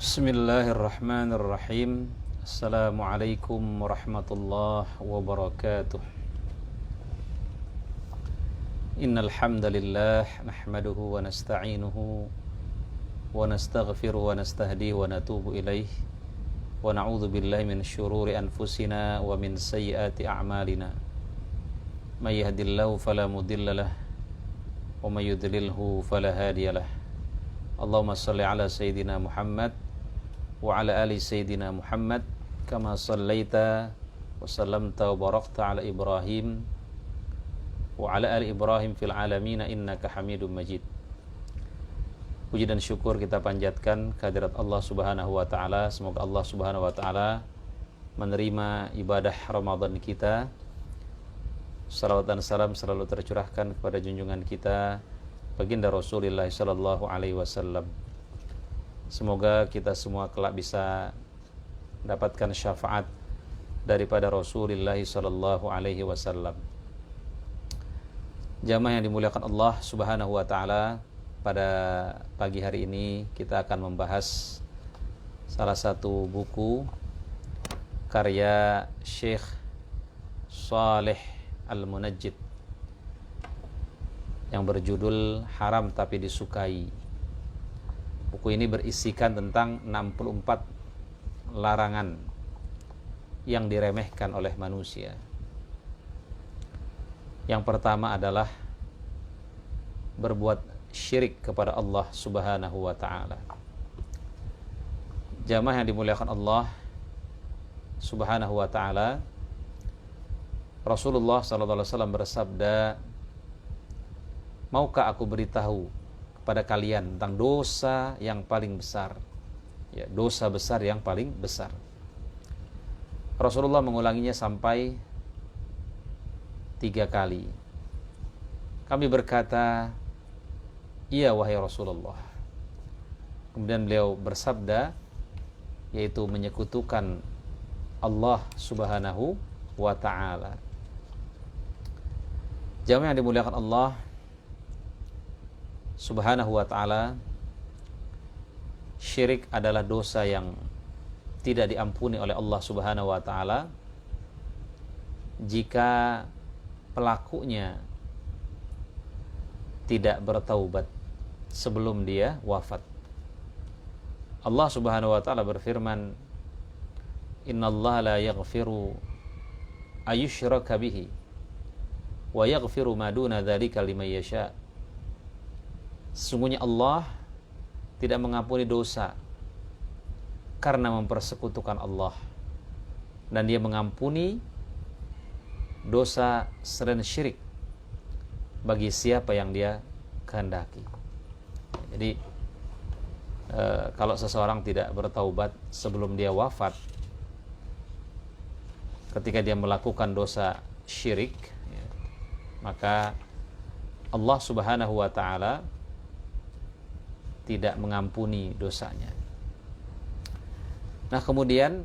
Bismillahirrahmanirrahim. Assalamualaikum warahmatullahi wabarakatuh. Innal hamdalillah nahmaduhu wa nasta'inuhu wa nastaghfiruhu wa nastahdihi wa natubu ilaih wa na'udzu billahi min syururi anfusina wa min sayyiati a'malina. May yahdihillahu fala mudilla lahu wa may yudlilhu fala hadiyalah. Allahumma salli ala sayyidina Muhammad wa ala ali sayyidina Muhammad kama sallaita wa sallamta wa barakta ala Ibrahim wa ala ali Ibrahim fil alamin innaka Hamidum Majid. Puji dan syukur kita panjatkan kehadirat Allah Subhanahu wa taala. Semoga Allah Subhanahu wa taala menerima ibadah Ramadan kita. Salawat dan salam selalu tercurahkan kepada junjungan kita baginda Rasulullah sallallahu alaihi wasallam. Semoga kita semua kelak bisa mendapatkan syafaat daripada Rasulullah sallallahu alaihi wasallam. Jamaah yang dimuliakan Allah Subhanahu wa taala, pada pagi hari ini kita akan membahas salah satu buku karya Syekh Shalih Al-Munajjid yang berjudul Haram Tapi Disukai. Buku ini berisikan tentang 64 larangan yang diremehkan oleh manusia. Yang pertama adalah berbuat syirik kepada Allah Subhanahu wa taala. Jamaah yang dimuliakan Allah Subhanahu wa taala, Rasulullah sallallahu alaihi wasallam bersabda, "Maukah aku beritahu kepada kalian tentang dosa yang paling besar?" Ya, dosa besar yang paling besar. Rasulullah mengulanginya sampai 3 kali. Kami berkata, "Iya wahai Rasulullah." Kemudian beliau bersabda, yaitu menyekutukan Allah Subhanahu wa ta'ala. Jamaah yang dimuliakan Allah Subhanahu wa ta'ala, syirik adalah dosa yang tidak diampuni oleh Allah Subhanahu wa ta'ala jika pelakunya tidak bertaubat sebelum dia wafat. Allah Subhanahu wa ta'ala berfirman, "Innallaha la yaghfiru ayyushraka bihi wa yaghfiru ma duna dzalika liman yasha." Sesungguhnya Allah tidak mengampuni dosa karena mempersekutukan Allah, dan Dia mengampuni dosa selain syirik bagi siapa yang Dia kehendaki. Jadi kalau seseorang tidak bertaubat sebelum dia wafat, ketika dia melakukan dosa syirik, ya, maka Allah Subhanahu wa ta'ala tidak mengampuni dosanya. Nah, kemudian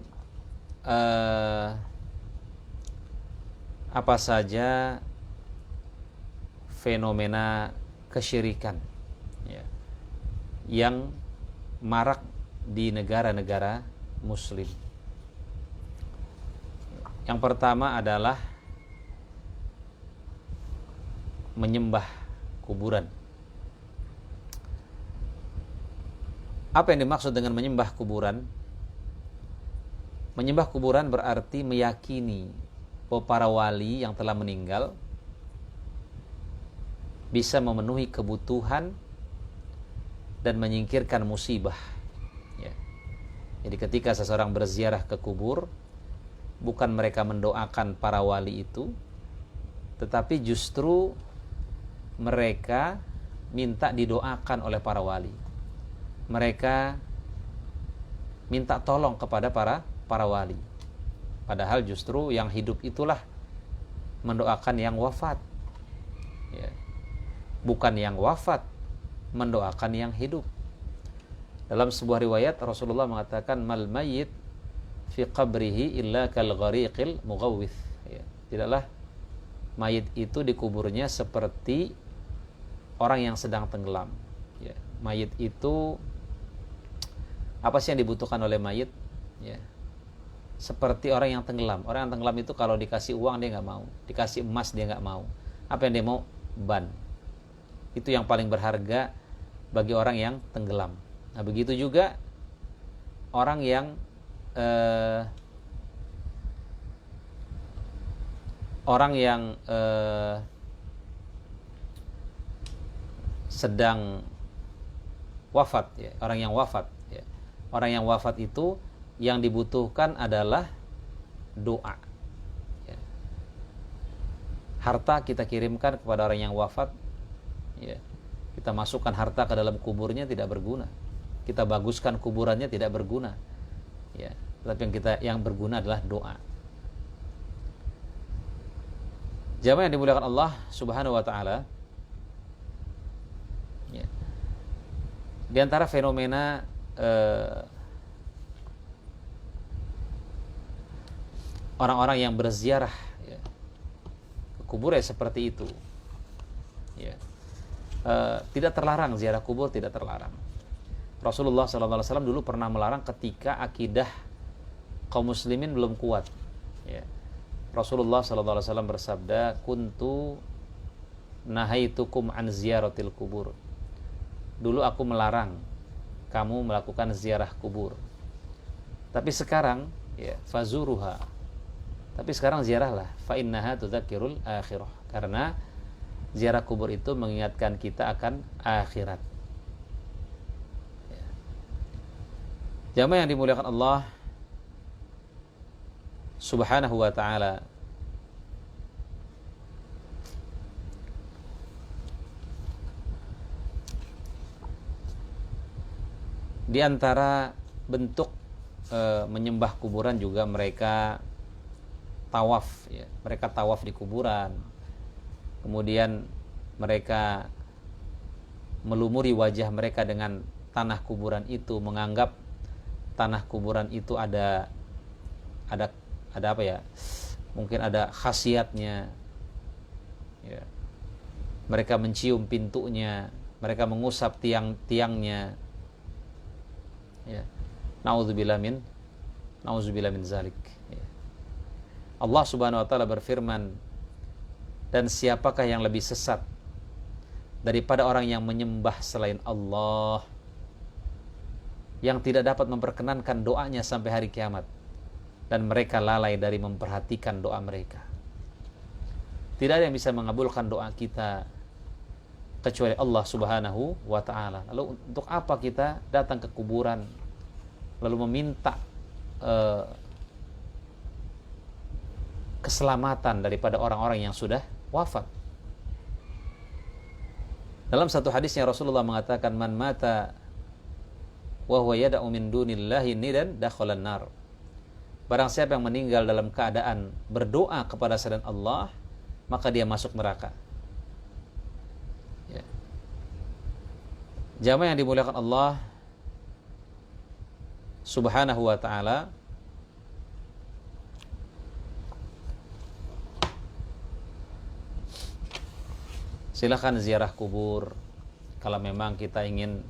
apa saja fenomena kesyirikan, ya, yang marak di negara-negara Muslim? Yang pertama adalah menyembah kuburan. Apa yang dimaksud dengan menyembah kuburan? Menyembah kuburan berarti meyakini bahwa para wali yang telah meninggal bisa memenuhi kebutuhan dan menyingkirkan musibah. Ya. Jadi ketika seseorang berziarah ke kubur, bukan mereka mendoakan para wali itu, tetapi justru mereka minta didoakan oleh para wali. Mereka minta tolong kepada para wali. Padahal justru yang hidup itulah mendoakan yang wafat, ya. Bukan yang wafat mendoakan yang hidup. Dalam sebuah riwayat Rasulullah mengatakan, "Mal mayyit fi qabrihi illa kal ghariqil mughawwith." Ya. Tidaklah mayit itu di kuburnya seperti orang yang sedang tenggelam. Ya. Mayit itu Apa sih yang dibutuhkan oleh mayit? Ya. Seperti orang yang tenggelam. Orang yang tenggelam itu kalau dikasih uang dia nggak mau, dikasih emas dia nggak mau. Apa yang dia mau? Ban. Itu yang paling berharga bagi orang yang tenggelam. Nah, begitu juga orang yang sedang wafat, ya. Orang yang wafat, ya. Orang yang wafat itu yang dibutuhkan adalah doa, ya. Harta kita kirimkan kepada orang yang wafat, ya. Kita masukkan harta ke dalam kuburnya tidak berguna. Kita baguskan kuburannya tidak berguna, ya. Tapi yang berguna adalah doa. Jamaah yang dimuliakan Allah Subhanahu wa taala, ya. Di antara fenomena orang-orang yang berziarah, ya, ke kubur ya seperti itu, ya. Tidak terlarang ziarah kubur, tidak terlarang. Rasulullah SAW dulu pernah melarang ketika akidah kaum muslimin belum kuat, ya. Rasulullah SAW bersabda, kuntu nahaitukum an ziyaratil kubur. Dulu aku melarang kamu melakukan ziarah kubur. Tapi sekarang, ya, fazuruha. Tapi sekarang ziarahlah, fa innaha tudzakirul akhirah. Karena ziarah kubur itu mengingatkan kita akan akhirat. Ya. Jamaah yang dimuliakan Allah Subhanahu wa ta'ala, di antara bentuk menyembah kuburan juga mereka tawaf, ya. Mereka tawaf di kuburan. Kemudian mereka melumuri wajah mereka dengan tanah kuburan itu, menganggap tanah kuburan itu ada apa ya? Mungkin ada khasiatnya. Ya. Mereka mencium pintunya, mereka mengusap tiang-tiangnya. Ya. Nauzubillah min zalik. Ya. Allah Subhanahu wa taala berfirman, dan siapakah yang lebih sesat daripada orang yang menyembah selain Allah, yang tidak dapat memperkenankan doanya sampai hari kiamat, dan mereka lalai dari memperhatikan doa mereka. Tidak ada yang bisa mengabulkan doa kita kecuali Allah Subhanahu wa ta'ala. Lalu untuk apa kita datang ke kuburan lalu meminta keselamatan daripada orang-orang yang sudah wafat? Dalam satu hadisnya Rasulullah mengatakan, man mata wa huwa yad'u min dunillahi nidan dakhalan nar. Barang siapa yang meninggal dalam keadaan berdoa kepada selain Allah, maka dia masuk neraka. Ya. Jamaah yang dimuliakan Allah Subhanahu wa ta'ala, silakan ziarah kubur kalau memang kita ingin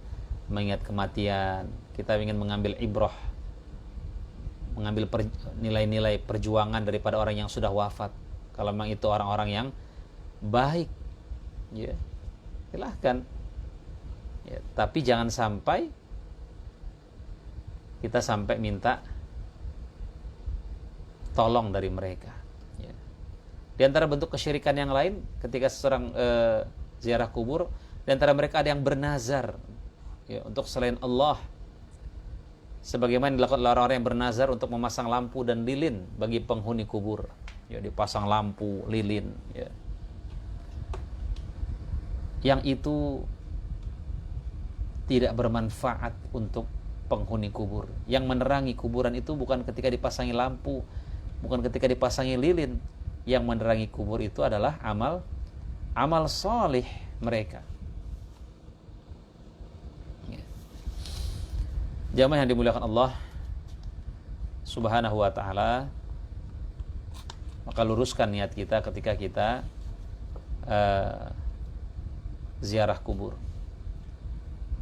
mengingat kematian, kita ingin mengambil ibrah, mengambil nilai-nilai perjuangan daripada orang yang sudah wafat. Kalau memang itu orang-orang yang baik, ya, silahkan. Ya, tapi jangan sampai kita sampai minta tolong dari mereka. Ya. Di antara bentuk kesyirikan yang lain, ketika seseorang ziarah kubur, di antara mereka ada yang bernazar, ya, untuk selain Allah, sebagaimana dilakukan oleh orang-orang yang bernazar untuk memasang lampu dan lilin bagi penghuni kubur. Ya, dipasang lampu, lilin, ya. Yang itu tidak bermanfaat untuk penghuni kubur. Yang menerangi kuburan itu bukan ketika dipasangi lampu, bukan ketika dipasangi lilin. Yang menerangi kubur itu adalah amal solih mereka. Ya. Jamaah yang dimuliakan Allah Subhanahu wa ta'ala, maka luruskan niat kita ketika kita ziarah kubur.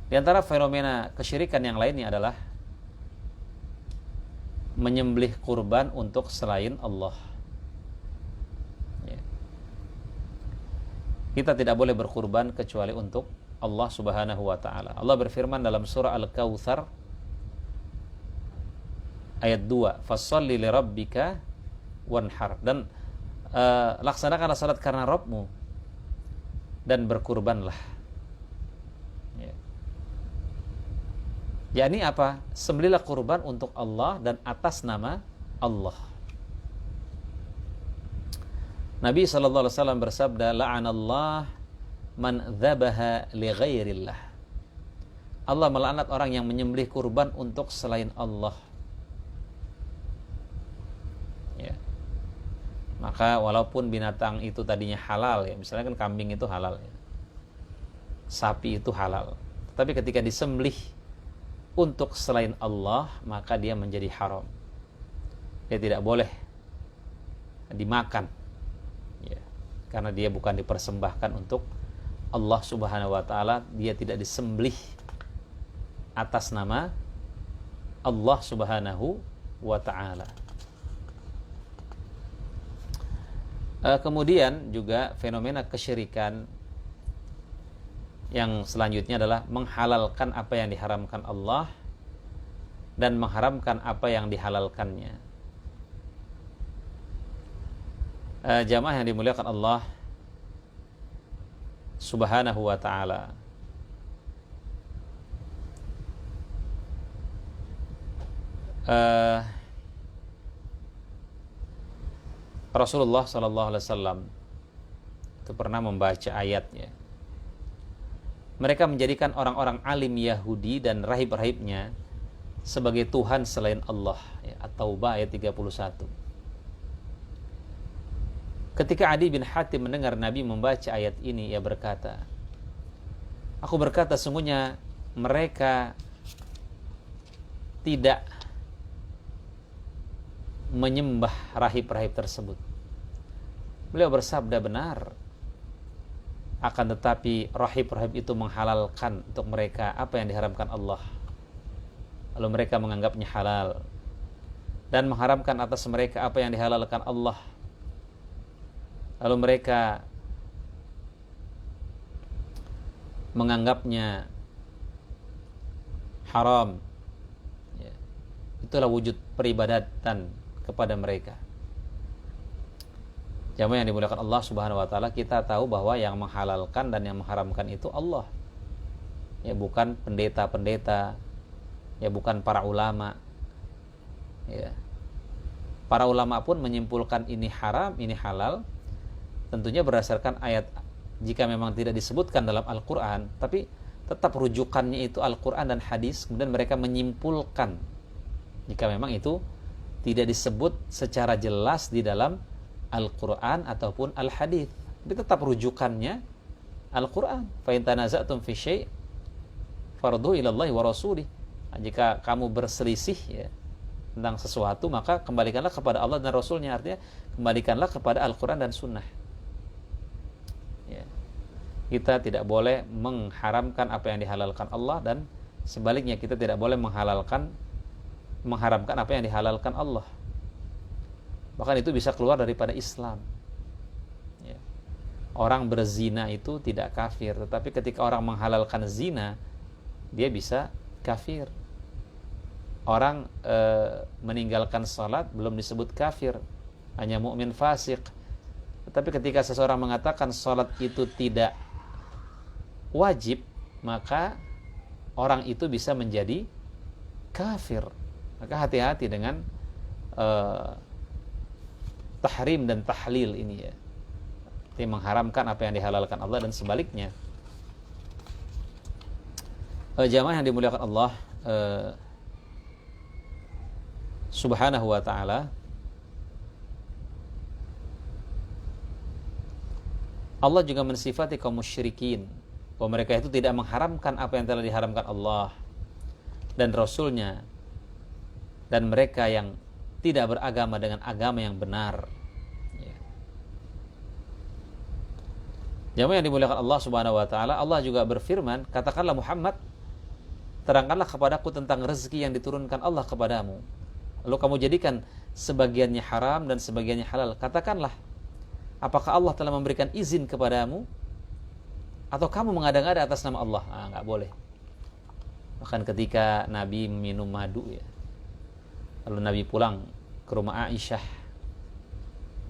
Di antara fenomena kesyirikan yang lainnya adalah menyembelih kurban untuk selain Allah. Ya. Kita tidak boleh berkurban kecuali untuk Allah Subhanahu wa taala. Allah berfirman dalam surah Al-Kautsar ayat 2, "Fasholli lirabbika wanhar." Dan laksanakanlah salat karena Rabbmu dan berkurbanlah. Ya. Yakni apa? Sembelihlah kurban untuk Allah dan atas nama Allah. Nabi SAW bersabda, "La'anallah man dzabaha li ghairillah." Allah melaknat orang yang menyembelih kurban untuk selain Allah. Ya. Maka walaupun binatang itu tadinya halal ya, misalnya kan kambing itu halal ya, sapi itu halal, tapi ketika disembelih untuk selain Allah, maka dia menjadi haram. Dia tidak boleh dimakan ya, karena dia bukan dipersembahkan untuk Allah Subhanahu wa taala. Dia tidak disembelih atas nama Allah Subhanahu wa taala. Kemudian juga fenomena kesyirikan yang selanjutnya adalah menghalalkan apa yang diharamkan Allah dan mengharamkan apa yang dihalalkannya. Jamaah yang dimuliakan Allah Subhanahu wa ta'ala, Rasulullah SAW itu pernah membaca ayatnya. Mereka menjadikan orang-orang alim Yahudi dan rahib-rahibnya sebagai Tuhan selain Allah. Ya, At-Taubah ayat 31. Ketika Adi bin Hatim mendengar Nabi membaca ayat ini, ia berkata, "Aku berkata, sungguhnya mereka tidak menyembah rahib-rahib tersebut." Beliau bersabda, "Benar. Akan tetapi rahib-rahib itu menghalalkan untuk mereka apa yang diharamkan Allah. Lalu mereka menganggapnya halal dan mengharamkan atas mereka apa yang dihalalkan Allah. Lalu mereka menganggapnya haram." Ya. Itulah wujud peribadatan kepada mereka. Jamaah yang dimuliakan Allah Subhanahu wa taala, kita tahu bahwa yang menghalalkan dan yang mengharamkan itu Allah. Ya, bukan pendeta-pendeta, ya bukan para ulama. Ya. Para ulama pun menyimpulkan ini haram, ini halal, tentunya berdasarkan ayat, jika memang tidak disebutkan dalam Al-Qur'an, tapi tetap rujukannya itu Al-Qur'an dan hadis, kemudian mereka menyimpulkan jika memang itu tidak disebut secara jelas di dalam Al-Quran ataupun Al-Hadith, tapi tetap rujukannya Al-Quran. Fa in tanaza'tum fi syai' farduhu ila Allah wa rasulih. Jika kamu berselisih ya tentang sesuatu, maka kembalikanlah kepada Allah dan Rasulnya. Artinya kembalikanlah kepada Al-Quran dan Sunnah. Ya. Kita tidak boleh mengharamkan apa yang dihalalkan Allah, dan sebaliknya kita tidak boleh mengharamkan apa yang dihalalkan Allah. Bahkan itu bisa keluar daripada Islam. Ya. Orang berzina itu tidak kafir, tetapi ketika orang menghalalkan zina, dia bisa kafir. Orang meninggalkan salat belum disebut kafir, hanya mukmin fasik. Tetapi ketika seseorang mengatakan salat itu tidak wajib, maka orang itu bisa menjadi kafir. Maka hati-hati dengan tahrim dan tahlil ini ya. Ini mengharamkan apa yang dihalalkan Allah dan sebaliknya. Jamaah yang dimuliakan Allah Subhanahu wa ta'ala, Allah juga mensifati kaum musyrikin bahwa mereka itu tidak mengharamkan apa yang telah diharamkan Allah dan Rasulnya, dan mereka yang tidak beragama dengan agama yang benar. Ya. Jamaah yang dimuliakan Allah Subhanahu wa ta'ala, Allah juga berfirman, "Katakanlah Muhammad, terangkanlah kepadaku tentang rezeki yang diturunkan Allah kepadamu. lalu kamu jadikan sebagiannya haram dan sebagiannya halal, katakanlah, apakah Allah telah memberikan izin kepadamu atau kamu mengada-ngada atas nama Allah? Nggak boleh. Bahkan ketika Nabi minum madu ya, lalu Nabi pulang ke rumah Aisyah,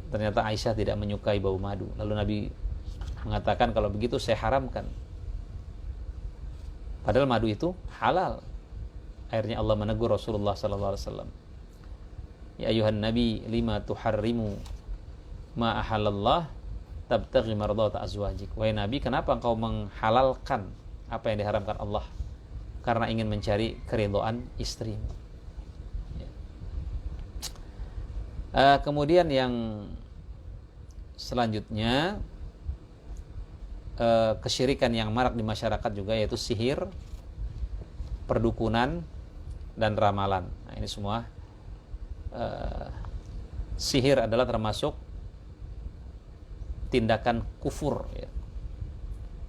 ternyata Aisyah tidak menyukai bau madu. Lalu Nabi mengatakan, kalau begitu saya haramkan. Padahal madu itu halal. Akhirnya Allah menegur Rasulullah SAW. Ya ayuhan Nabi, lima tuharrimu ma ahalallah tabtaghi mardata azwajik. Wahai Nabi, kenapa engkau menghalalkan apa yang diharamkan Allah? Karena ingin mencari keridhaan istrimu. Ya. Kemudian yang selanjutnya, kesyirikan yang marak di masyarakat juga, yaitu sihir, perdukunan, dan ramalan. Nah, ini semua sihir adalah termasuk tindakan kufur ya.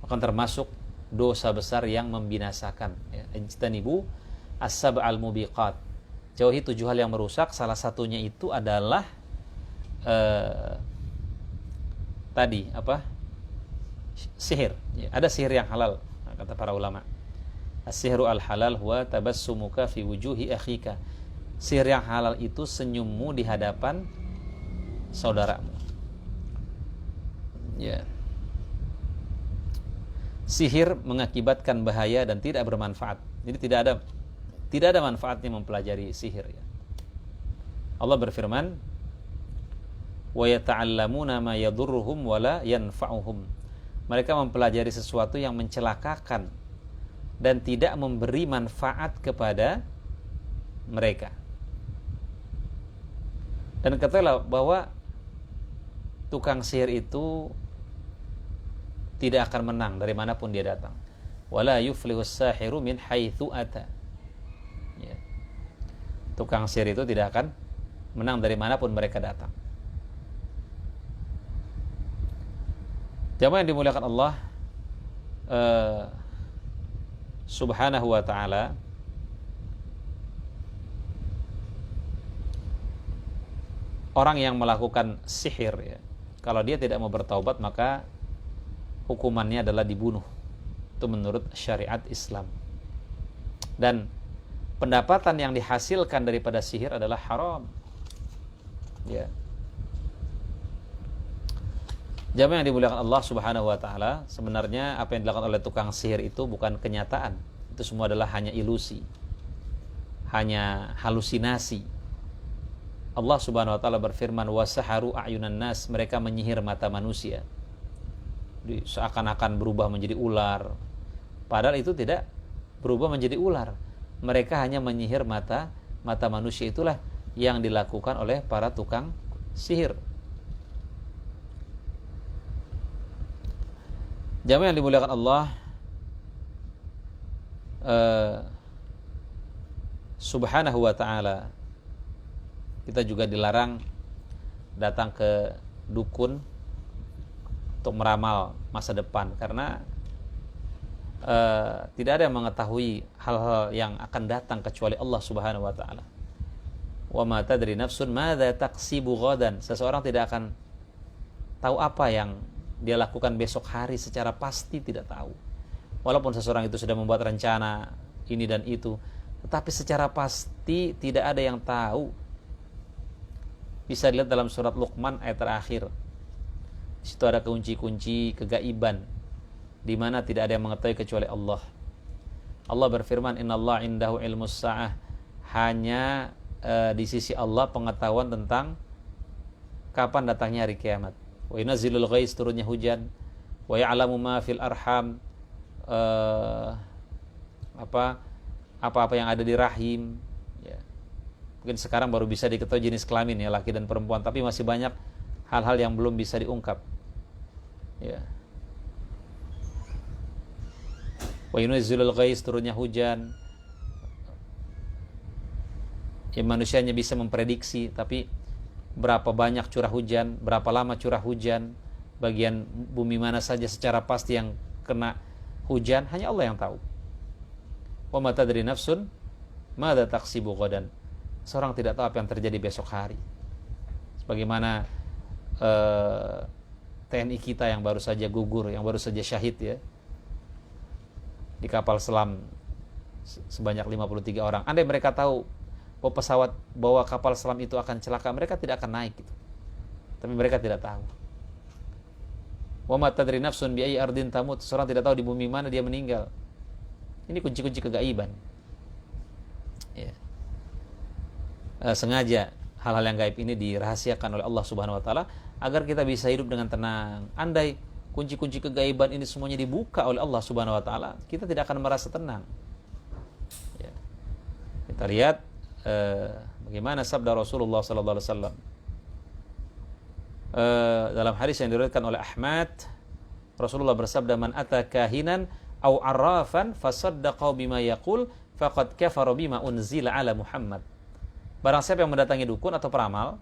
Akan termasuk dosa besar yang membinasakan ya. Ijtanibu as-sab'al mubiqat. Jauhi 7 hal yang merusak. Salah satunya itu adalah tadi apa? Sihir ya. Ada sihir yang halal, kata para ulama. As-sihru al-halal huwa tabassumuka fi wujuhi akhika. Sihir yang halal itu senyummu di hadapan saudaramu. Ya. Sihir mengakibatkan bahaya dan tidak bermanfaat. Jadi tidak ada manfaatnya mempelajari sihir ya. Allah berfirman, wa yata'allamuna ma yadurruhum wa la yanfa'uhum. Mereka mempelajari sesuatu yang mencelakakan dan tidak memberi manfaat kepada mereka. Dan katakanlah bahwa tukang sihir itu tidak akan menang dari manapun dia datang. Wala yuflihus sahiru min haitsu ata. Ya. Tukang sihir itu tidak akan menang dari manapun mereka datang. Jamaah yang dimuliakan Allah Subhanahu wa ta'ala, orang yang melakukan sihir ya, kalau dia tidak mau bertaubat maka hukumannya adalah dibunuh. Itu menurut syariat Islam. Dan pendapatan yang dihasilkan daripada sihir adalah haram. Ya. Jamaah yang dimuliakan Allah Subhanahu wa ta'ala, sebenarnya apa yang dilakukan oleh tukang sihir itu bukan kenyataan. Itu semua adalah hanya ilusi, hanya halusinasi. Allah Subhanahu wa ta'ala berfirman, wasaharu a'yunan nas, mereka menyihir mata manusia. Seakan-akan berubah menjadi ular. Padahal itu tidak berubah menjadi ular. Mereka hanya menyihir mata manusia. Itulah yang dilakukan oleh para tukang sihir. Jamaah yang dimuliakan Allah Subhanahu wa ta'ala, kita juga dilarang datang ke dukun untuk meramal masa depan, karena tidak ada yang mengetahui hal-hal yang akan datang kecuali Allah Subhanahu wa ta'ala. Wa ma tadri nafsun madza taksibu ghadan. Seseorang tidak akan tahu apa yang dia lakukan besok hari, secara pasti tidak tahu. Walaupun seseorang itu sudah membuat rencana ini dan itu, tetapi secara pasti tidak ada yang tahu. Bisa dilihat dalam surat Luqman ayat terakhir. Di situ ada kunci-kunci kegaiban di mana tidak ada yang mengetahui kecuali Allah. Allah berfirman, innallaha indahu ilmus sa'ah. Hanya di sisi Allah pengetahuan tentang kapan datangnya hari kiamat. Wa yunazzilul ghais, turunnya hujan. Wa ya'lamu ma fil arham, apa-apa yang ada di rahim ya. Mungkin sekarang baru bisa diketahui jenis kelamin ya, laki dan perempuan, tapi masih banyak hal-hal yang belum bisa diungkap ya. Wa yunazzilul ghais, turunnya hujan ya. Manusia hanya bisa memprediksi, tapi berapa banyak curah hujan, berapa lama curah hujan, bagian bumi mana saja secara pasti yang kena hujan, hanya Allah yang tahu. Wa ma tadri nafsun madza taksibu ghadan. seorang tidak tahu apa yang terjadi besok hari. Sebagaimana TNI kita yang baru saja gugur, yang baru saja syahid ya, di kapal selam sebanyak 53 orang. Andai mereka tahu bahwa pesawat bawa kapal selam itu akan celaka, mereka tidak akan naik gitu. Tapi mereka tidak tahu. Wa ma tadri nafsun bi ayyi ardin tamut. Seorang tidak tahu di bumi mana dia meninggal. Ini kunci-kunci kegaiban. Ya. Sengaja hal-hal yang gaib ini dirahasiakan oleh Allah Subhanahu wa taala agar kita bisa hidup dengan tenang. Andai kunci-kunci kegaiban ini semuanya dibuka oleh Allah Subhanahu wa taala, kita tidak akan merasa tenang. Ya. Kita lihat bagaimana sabda Rasulullah sallallahu alaihi wasallam dalam hadis yang diriwayatkan oleh Ahmad. Rasulullah bersabda, man ata kahinan au arrafan fasaddaqa bima yaqul faqad kafara bima unzila ala Muhammad. Barang siapa yang mendatangi dukun atau peramal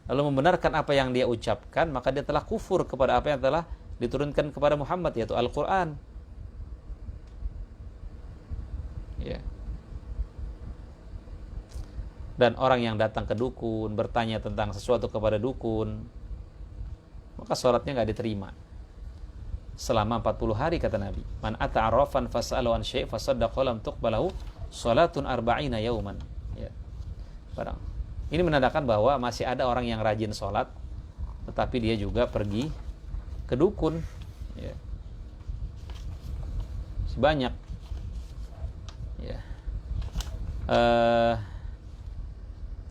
lalu membenarkan apa yang dia ucapkan, maka dia telah kufur kepada apa yang telah diturunkan kepada Muhammad, yaitu Al-Qur'an. Ya. Dan orang yang datang ke dukun bertanya tentang sesuatu kepada dukun, maka sholatnya nggak diterima selama 40 hari, kata Nabi. Man ata arrafan fas'alu an syai' fasaddaqa lam tuqbalahu salatun arba'ina yauman. Ya. Barang. Ini menandakan bahwa masih ada orang yang rajin sholat, tetapi dia juga pergi ke dukun. Ya. Banyak. Ya.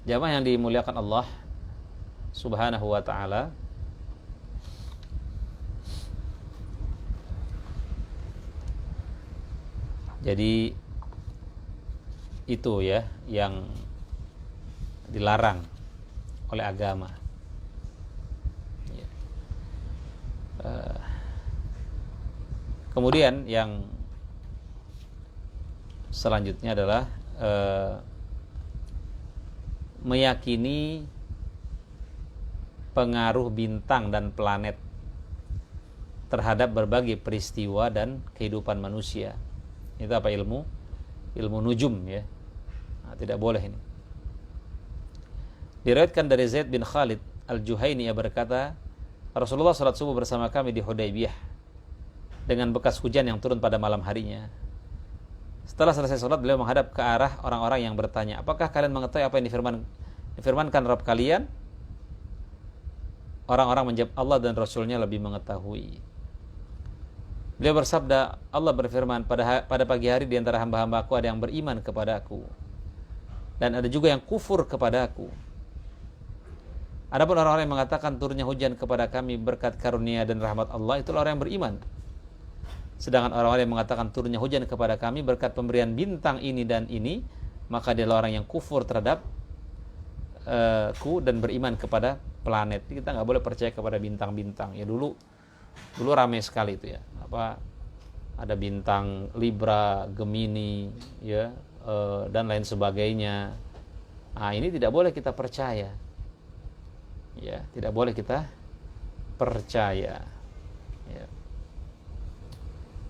Jamaah yang dimuliakan Allah Subhanahu wa ta'ala, jadi itu ya yang dilarang oleh agama. Ya. Kemudian yang selanjutnya adalah meyakini pengaruh bintang dan planet terhadap berbagai peristiwa dan kehidupan manusia. Itu apa? Ilmu nujum ya. Nah, tidak boleh ini. Diriwayatkan dari Zaid bin Khalid Al-Juhaini, ia berkata, Rasulullah salat subuh bersama kami di Hudaybiyah dengan bekas hujan yang turun pada malam harinya. Setelah selesai salat, beliau menghadap ke arah orang-orang yang bertanya, apakah kalian mengetahui apa yang difirmankan Rabb kalian? Orang-orang menjawab, Allah dan Rasulnya lebih mengetahui. Beliau bersabda, Allah berfirman, pada pagi hari di antara hamba-hambaku ada yang beriman kepadaku dan ada juga yang kufur kepadaku. Adapun orang-orang yang mengatakan turunnya hujan kepada kami berkat karunia dan rahmat Allah, itulah orang yang beriman. Sedangkan orang-orang yang mengatakan turunnya hujan kepada kami berkat pemberian bintang ini dan ini, maka dia orang yang kufur terhadap ku dan beriman kepada planet. Kita nggak boleh percaya kepada bintang-bintang. Ya dulu ramai sekali itu ya. Ada bintang Libra, Gemini, ya dan lain sebagainya. Nah, ini tidak boleh kita percaya. Ya, tidak boleh kita percaya. Ya.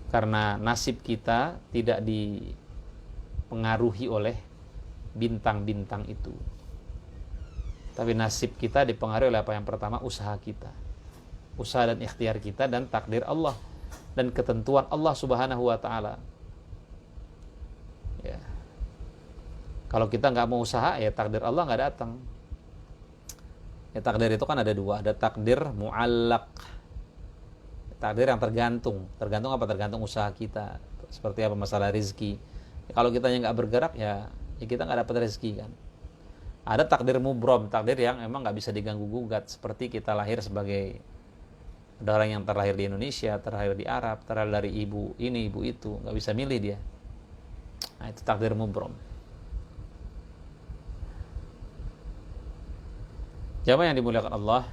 Karena nasib kita tidak dipengaruhi oleh bintang-bintang itu. Tapi nasib kita dipengaruhi oleh apa? Yang pertama, usaha kita. Usaha dan ikhtiar kita dan takdir Allah dan ketentuan Allah Subhanahu wa ta'ala. Ya. Kalau kita nggak mau usaha, ya takdir Allah nggak datang. Ya, takdir itu kan ada dua. Ada takdir mu'allaq, takdir yang tergantung apa? Tergantung usaha kita. Seperti apa masalah rezeki. Ya, kalau kita nggak bergerak ya kita nggak dapat rezeki kan. Ada takdir mubrom, takdir yang emang nggak bisa diganggu gugat. Seperti kita lahir sebagai, ada orang yang terlahir di Indonesia, terlahir di Arab, terlahir dari ibu ini, ibu itu, nggak bisa milih dia. Nah, itu takdir mubrom. Jamaah yang dimuliakan Allah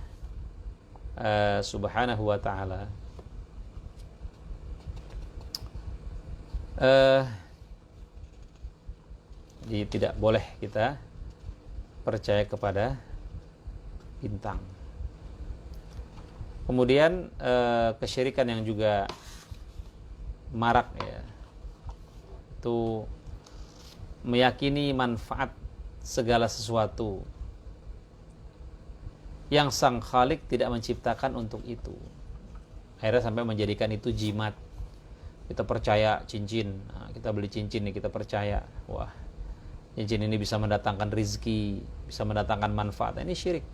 Subhanahu wa ta'ala, jadi tidak boleh kita percaya kepada bintang. Kemudian kesyirikan yang juga marak ya, itu meyakini manfaat segala sesuatu yang sang Khalik tidak menciptakan untuk itu. Akhirnya sampai menjadikan itu jimat. Kita percaya cincin, nah, kita beli cincin nih, kita percaya, wah, cincin ini bisa mendatangkan rizki, bisa mendatangkan manfaat. Ini syirik.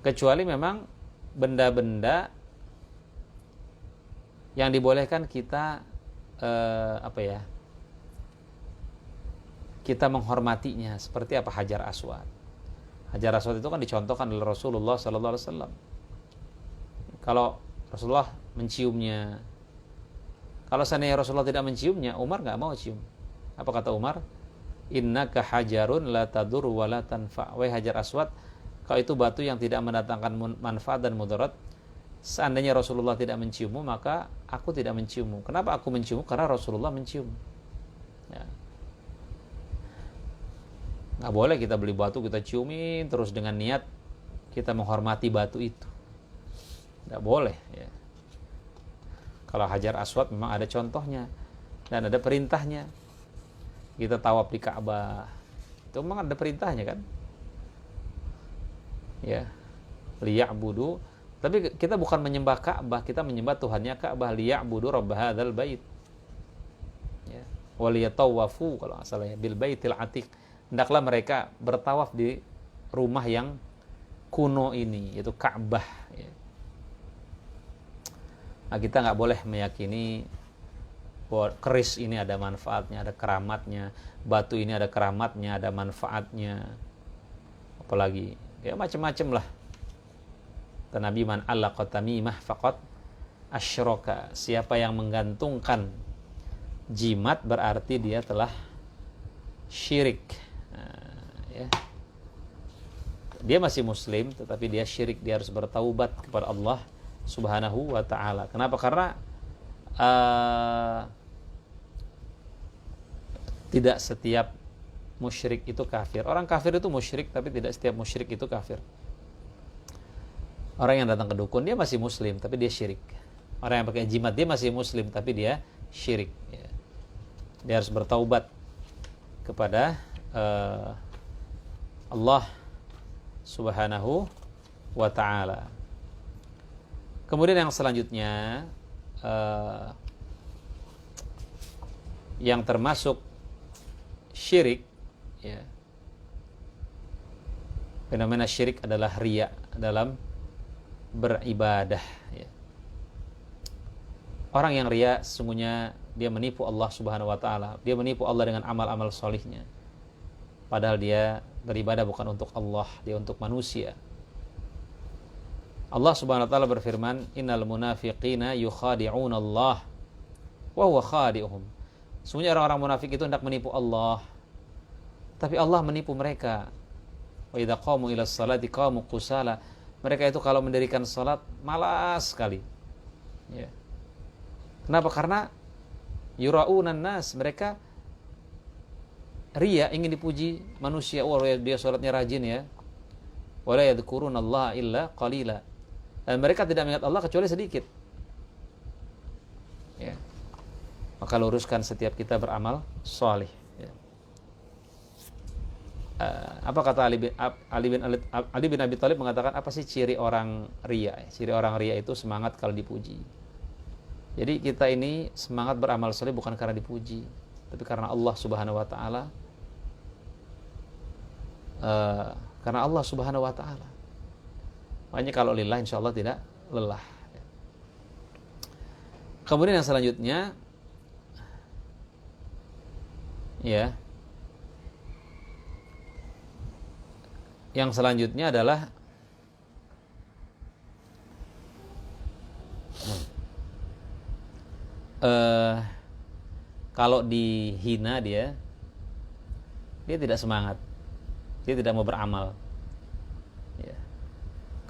Kecuali memang benda-benda yang dibolehkan kita kita menghormatinya, seperti apa? Hajar Aswad. Hajar Aswad itu kan dicontohkan oleh Rasulullah sallallahu alaihi wasallam. Kalau Rasulullah menciumnya, kalau seandainya Rasulullah tidak menciumnya, Umar nggak mau cium. Apa kata Umar? Innaka hajarun la tadur wa la tanfa. Wahai Hajar Aswad, kau itu batu yang tidak mendatangkan manfaat dan mudarat. Seandainya Rasulullah tidak menciummu, maka aku tidak menciummu. Kenapa aku menciummu? Karena Rasulullah mencium. Ya. Nggak boleh kita beli batu, kita ciumin terus dengan niat kita menghormati batu itu. Nggak boleh. Ya. Kalau Hajar Aswad memang ada contohnya dan ada perintahnya. Kita tawaf di Ka'bah, itu memang ada perintahnya kan? Ya, liya'budu. Tapi kita bukan menyembah Ka'bah, kita menyembah Tuhannya Ka'bah. Liya'budu rabb hadzal bait. Ya. Waliyatawafu kalau nggak salah ya, bil baitil atiq. Hendaklah mereka bertawaf di rumah yang kuno ini, yaitu Ka'bah. Ya. Nah, kita nggak boleh meyakini bahwa keris ini ada manfaatnya, ada keramatnya. Batu ini ada keramatnya, ada manfaatnya. Apalagi, ya macam-macam lah. Kata Nabi, man allaqa tamimah faqad asyraka. Siapa yang menggantungkan jimat berarti dia telah syirik. Nah, ya. Dia masih muslim tetapi dia syirik, dia harus bertaubat kepada Allah Subhanahu wa taala. Kenapa? Karena tidak setiap musyrik itu kafir. Orang kafir itu musyrik, tapi tidak setiap musyrik itu kafir. Orang yang datang ke dukun dia masih muslim tapi dia syirik. Orang yang pakai jimat dia masih muslim tapi dia syirik. Dia harus bertaubat kepada Allah Subhanahu wa ta'ala. Kemudian yang selanjutnya yang termasuk syirik, ya, fenomena syirik adalah riya dalam beribadah. Ya. Orang yang riya sesungguhnya dia menipu Allah Subhanahu wa taala. Dia menipu Allah dengan amal-amal solihnya. Padahal dia beribadah bukan untuk Allah, dia untuk manusia. Allah Subhanahu wa taala berfirman, "Innal munafiqina yukhadi'una Allah wa huwa khadi'uhum." Sesungguhnya orang-orang munafik itu hendak menipu Allah, tapi Allah menipu mereka. Wa idza qamu ila sholati qamu qusala. Mereka itu kalau mendirikan salat malas sekali. Ya. Kenapa? Karena yura'unan nas, mereka riya, ingin dipuji manusia. Oh, dia salatnya rajin ya. Wala yadhkurunallaha illa qalila. Dan mereka tidak mengingat Allah kecuali sedikit. Ya. Maka luruskan setiap kita beramal salih. Ya. Apa kata Ali bin Abi Thalib mengatakan, apa sih ciri orang riya? Ciri orang riya itu semangat kalau dipuji. Jadi kita ini semangat beramal saleh bukan karena dipuji, tapi karena Allah Subhanahu wa taala. Karena Allah Subhanahu wa taala. Makanya kalau lillah insyaallah tidak lelah. Kemudian yang selanjutnya, ya. Yang selanjutnya adalah kalau dihina dia tidak semangat, dia tidak mau beramal. Ya.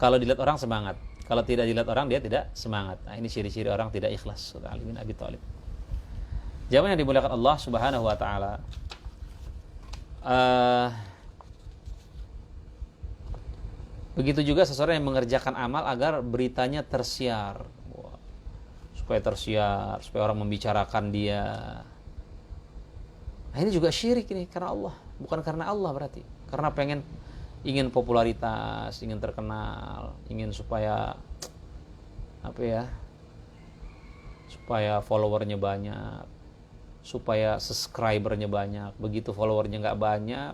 Kalau dilihat orang semangat, kalau tidak dilihat orang dia tidak semangat. Nah, ini ciri-ciri orang tidak ikhlas. Ali bin Abi Thalib. Jamaah yang dimuliakan Allah Subhanahu wa taala. Begitu juga seseorang yang mengerjakan amal agar beritanya tersiar. Supaya tersiar, supaya orang membicarakan dia. Nah, ini juga syirik ini karena Allah. bukan karena Allah berarti. Karena ingin popularitas, ingin terkenal, ingin supaya supaya followernya banyak, supaya subscribernya banyak. Begitu followernya nggak banyak,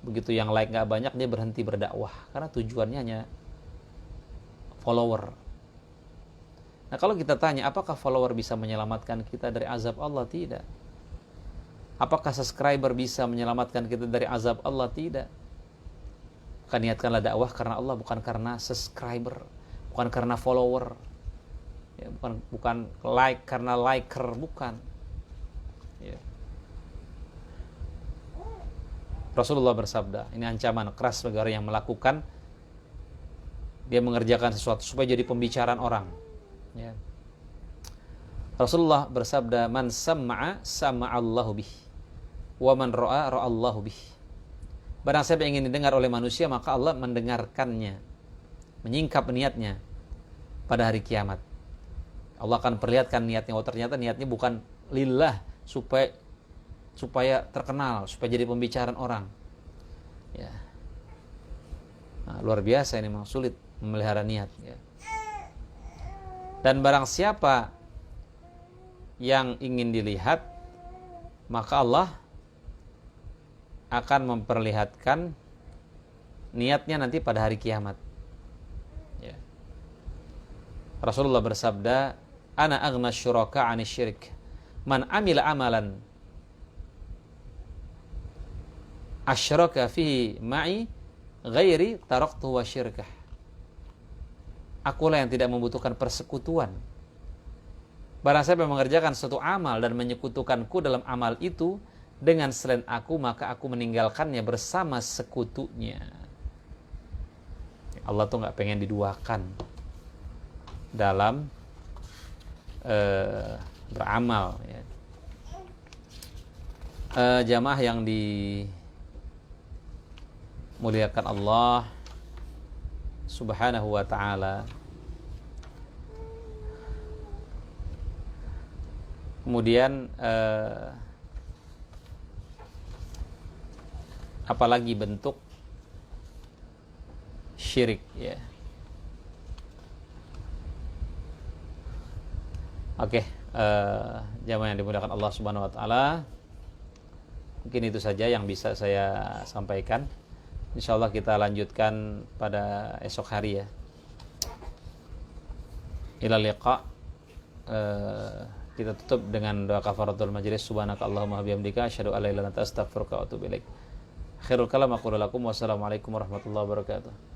begitu yang like nggak banyak, dia berhenti berdakwah karena tujuannya hanya follower. Nah, kalau kita tanya apakah follower bisa menyelamatkan kita dari azab Allah? Tidak. Apakah subscriber bisa menyelamatkan kita dari azab Allah? Tidak. Maka niatkanlah dakwah karena Allah, bukan karena subscriber, bukan karena follower, ya, bukan like karena liker, bukan. Ya. Rasulullah bersabda, ini ancaman keras bagi orang yang melakukan, dia mengerjakan sesuatu supaya jadi pembicaraan orang. Ya. Rasulullah bersabda, man sam'a sama'allahu bih, wa man ra'a ra'allahu bih. Barang siapa yang ingin didengar oleh manusia, maka Allah mendengarkannya, menyingkap niatnya pada hari kiamat. Allah akan perlihatkan niatnya. Oh, ternyata niatnya bukan lillah, supaya terkenal, supaya jadi pembicaraan orang. Ya. Nah, luar biasa ini, memang sulit memelihara niat. Ya. Dan barang siapa yang ingin dilihat, maka Allah akan memperlihatkan niatnya nanti pada hari kiamat. Ya. Rasulullah bersabda, ana aghna syuraka 'ani syirik, man amila amalan asyraka fihi ma'i ghairi taraktu wa syirkah. Akulah yang tidak membutuhkan persekutuan. Barang siapa yang mengerjakan suatu amal dan menyekutukanku dalam amal itu dengan selain aku, maka aku meninggalkannya bersama sekutunya. Allah tuh gak pengen diduakan dalam beramal. Ya. Jamaah yang dimuliakan Allah Subhanahu wa ta'ala, kemudian apalagi bentuk syirik, ya. Oke, jamaah yang dimuliakan Allah Subhanahu wa ta'ala, mungkin itu saja yang bisa saya sampaikan. Insyaallah kita lanjutkan pada esok hari, ya. Ila liqa. Kita tutup dengan doa kafaratul majlis. Subhanakallahumma bihamdika asyhadu an la ilaha illa anta astaghfiruka wa atubu ilaik. Khairul kalam aqulu lakum. Wassalamualaikum warahmatullahi wabarakatuh.